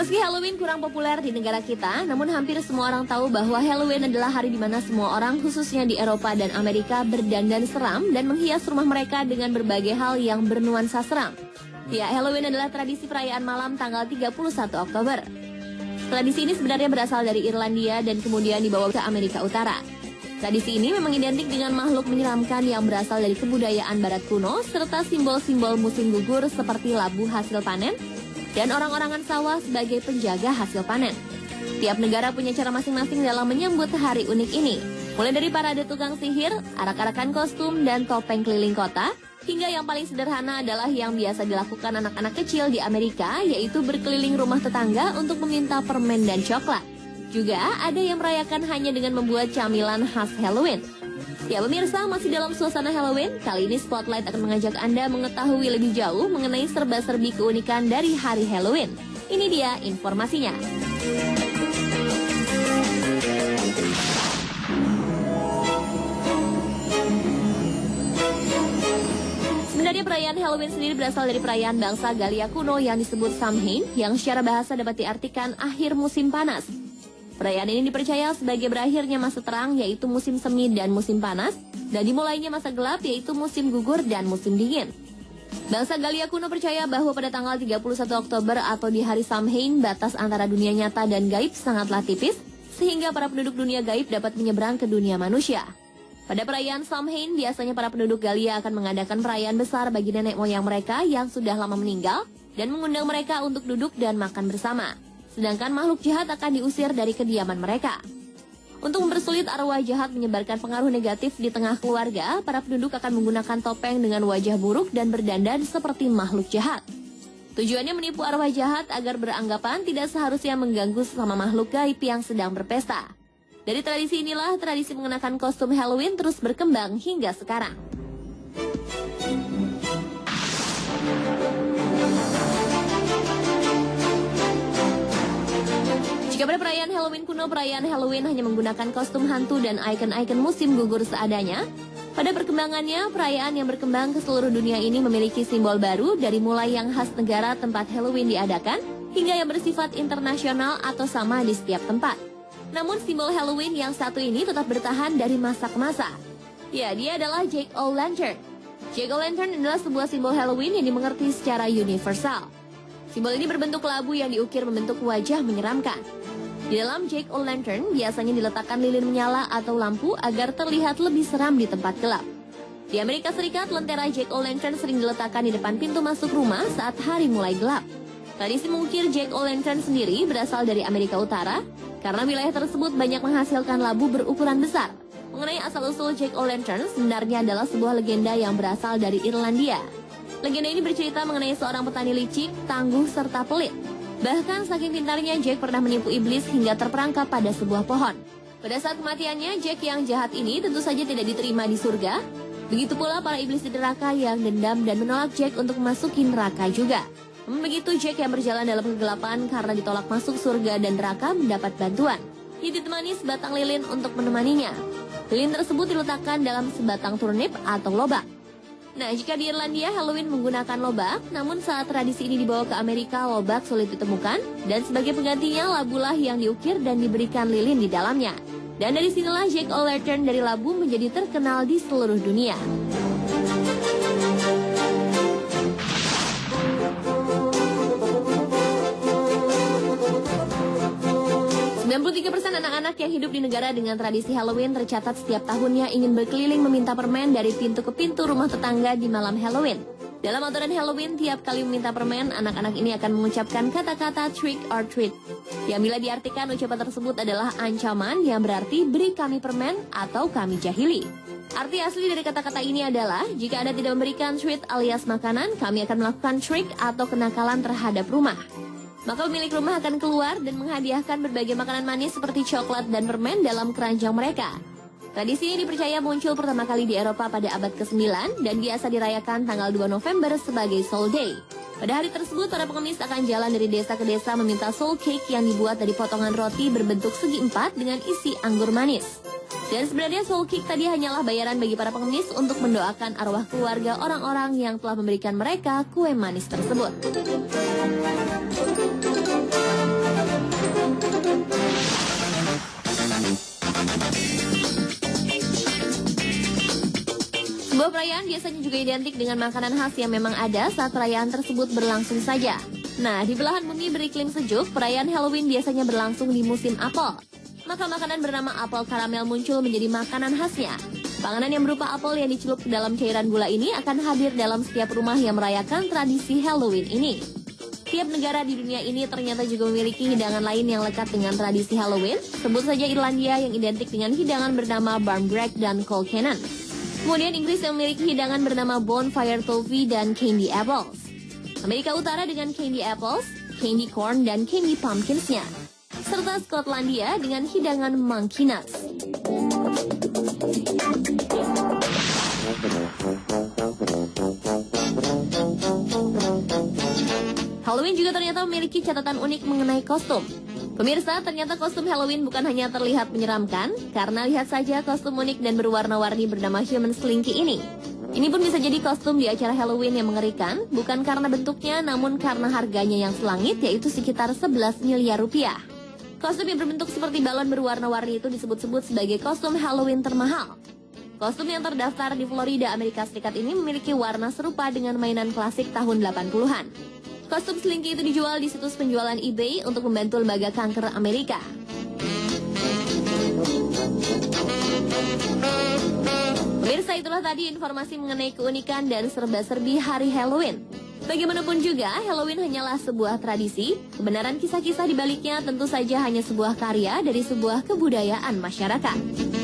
Meski Halloween kurang populer di negara kita, namun hampir semua orang tahu bahwa Halloween adalah hari di mana semua orang, khususnya di Eropa dan Amerika, berdandan seram dan menghias rumah mereka dengan berbagai hal yang bernuansa seram. Ya, Halloween adalah tradisi perayaan malam tanggal 31 Oktober. Tradisi ini sebenarnya berasal dari Irlandia dan kemudian dibawa ke Amerika Utara. Tradisi ini memang identik dengan makhluk menyeramkan yang berasal dari kebudayaan barat kuno, serta simbol-simbol musim gugur seperti labu hasil panen, dan orang-orangan sawah sebagai penjaga hasil panen. Tiap negara punya cara masing-masing dalam menyambut hari unik ini. Mulai dari parade tukang sihir, arak-arakan kostum, dan topeng keliling kota, hingga yang paling sederhana adalah yang biasa dilakukan anak-anak kecil di Amerika, yaitu berkeliling rumah tetangga untuk meminta permen dan coklat. Juga ada yang merayakan hanya dengan membuat camilan khas Halloween. Ya pemirsa, masih dalam suasana Halloween, kali ini Spotlight akan mengajak Anda mengetahui lebih jauh mengenai serba-serbi keunikan dari hari Halloween. Ini dia informasinya. Sebenarnya perayaan Halloween sendiri berasal dari perayaan bangsa Galia kuno yang disebut Samhain, yang secara bahasa dapat diartikan akhir musim panas. Perayaan ini dipercaya sebagai berakhirnya masa terang, yaitu musim semi dan musim panas, dan dimulainya masa gelap, yaitu musim gugur dan musim dingin. Bangsa Galia kuno percaya bahwa pada tanggal 31 Oktober atau di hari Samhain, batas antara dunia nyata dan gaib sangatlah tipis, sehingga para penduduk dunia gaib dapat menyeberang ke dunia manusia. Pada perayaan Samhain, biasanya para penduduk Galia akan mengadakan perayaan besar bagi nenek moyang mereka yang sudah lama meninggal, dan mengundang mereka untuk duduk dan makan bersama. Sedangkan makhluk jahat akan diusir dari kediaman mereka. Untuk mempersulit arwah jahat menyebarkan pengaruh negatif di tengah keluarga, para penduduk akan menggunakan topeng dengan wajah buruk dan berdandan seperti makhluk jahat. Tujuannya menipu arwah jahat agar beranggapan tidak seharusnya mengganggu sesama makhluk gaib yang sedang berpesta. Dari tradisi inilah, tradisi mengenakan kostum Halloween terus berkembang hingga sekarang. Jika pada perayaan Halloween kuno, perayaan Halloween hanya menggunakan kostum hantu dan ikon-ikon musim gugur seadanya. Pada perkembangannya, perayaan yang berkembang ke seluruh dunia ini memiliki simbol baru, dari mulai yang khas negara tempat Halloween diadakan, hingga yang bersifat internasional atau sama di setiap tempat. Namun simbol Halloween yang satu ini tetap bertahan dari masa ke masa. Ya, dia adalah Jack-o'-lantern. Jack-o'-lantern adalah sebuah simbol Halloween yang dimengerti secara universal. Simbol ini berbentuk labu yang diukir membentuk wajah menyeramkan. Di dalam Jack-o'-lantern biasanya diletakkan lilin menyala atau lampu agar terlihat lebih seram di tempat gelap. Di Amerika Serikat, lentera Jack-o'-lantern sering diletakkan di depan pintu masuk rumah saat hari mulai gelap. Tradisi mengukir Jack-o'-lantern sendiri berasal dari Amerika Utara, karena wilayah tersebut banyak menghasilkan labu berukuran besar. Mengenai asal-usul Jack-o'-lantern sebenarnya adalah sebuah legenda yang berasal dari Irlandia. Legenda ini bercerita mengenai seorang petani licik, tangguh, serta pelit. Bahkan saking pintarnya, Jack pernah menipu iblis hingga terperangkap pada sebuah pohon. Pada saat kematiannya, Jack yang jahat ini tentu saja tidak diterima di surga. Begitu pula para iblis di neraka yang dendam dan menolak Jack untuk memasuki neraka juga. Namun begitu, Jack yang berjalan dalam kegelapan karena ditolak masuk surga dan neraka mendapat bantuan. Ia ditemani sebatang lilin untuk menemaninya. Lilin tersebut diletakkan dalam sebatang turnip atau lobak. Nah, jika di Irlandia Halloween menggunakan lobak, namun saat tradisi ini dibawa ke Amerika, lobak sulit ditemukan, dan sebagai penggantinya labulah yang diukir dan diberikan lilin di dalamnya. Dan dari sinilah Jack-o'-lantern dari labu menjadi terkenal di seluruh dunia. 93% anak-anak yang hidup di negara dengan tradisi Halloween tercatat setiap tahunnya ingin berkeliling meminta permen dari pintu ke pintu rumah tetangga di malam Halloween. Dalam aturan Halloween, tiap kali meminta permen, anak-anak ini akan mengucapkan kata-kata trick or treat. Yang bila diartikan, ucapan tersebut adalah ancaman yang berarti beri kami permen atau kami jahili. Arti asli dari kata-kata ini adalah, jika Anda tidak memberikan treat alias makanan, kami akan melakukan trick atau kenakalan terhadap rumah. Maka pemilik rumah akan keluar dan menghadiahkan berbagai makanan manis seperti coklat dan permen dalam keranjang mereka. Tradisi ini dipercaya muncul pertama kali di Eropa pada abad ke-9 dan biasa dirayakan tanggal 2 November sebagai Soul Day. Pada hari tersebut, para pengemis akan jalan dari desa ke desa meminta soul cake yang dibuat dari potongan roti berbentuk segi empat dengan isi anggur manis. Dan sebenarnya soul cake tadi hanyalah bayaran bagi para pengemis untuk mendoakan arwah keluarga orang-orang yang telah memberikan mereka kue manis tersebut. biasanya juga identik dengan makanan khas yang memang ada saat perayaan tersebut berlangsung saja. Nah, di belahan bumi beriklim sejuk, perayaan Halloween biasanya berlangsung di musim apel. Maka makanan bernama apel karamel muncul menjadi makanan khasnya. Panganan yang berupa apel yang dicelup ke dalam cairan gula ini akan hadir dalam setiap rumah yang merayakan tradisi Halloween ini. Tiap negara di dunia ini ternyata juga memiliki hidangan lain yang lekat dengan tradisi Halloween. Sebut saja Irlandia yang identik dengan hidangan bernama barmbrack dan colcannon. Kemudian Inggris yang memiliki hidangan bernama bonfire toffee dan candy apples. Amerika Utara dengan candy apples, candy corn, dan candy pumpkinsnya. Serta Skotlandia dengan hidangan monkey nuts. Halloween juga ternyata memiliki catatan unik mengenai kostum. Pemirsa, ternyata kostum Halloween bukan hanya terlihat menyeramkan, karena lihat saja kostum unik dan berwarna-warni bernama Human Slinky ini. Ini pun bisa jadi kostum di acara Halloween yang mengerikan, bukan karena bentuknya, namun karena harganya yang selangit, yaitu sekitar 11 miliar rupiah. Kostum yang berbentuk seperti balon berwarna-warni itu disebut-sebut sebagai kostum Halloween termahal. Kostum yang terdaftar di Florida, Amerika Serikat ini memiliki warna serupa dengan mainan klasik tahun 80-an. Kostum Slinky itu dijual di situs penjualan eBay untuk membantu lembaga kanker Amerika. Pemirsa, itulah tadi informasi mengenai keunikan dan serba-serbi hari Halloween. Bagaimanapun juga, Halloween hanyalah sebuah tradisi. Kebenaran kisah-kisah di baliknya tentu saja hanya sebuah karya dari sebuah kebudayaan masyarakat.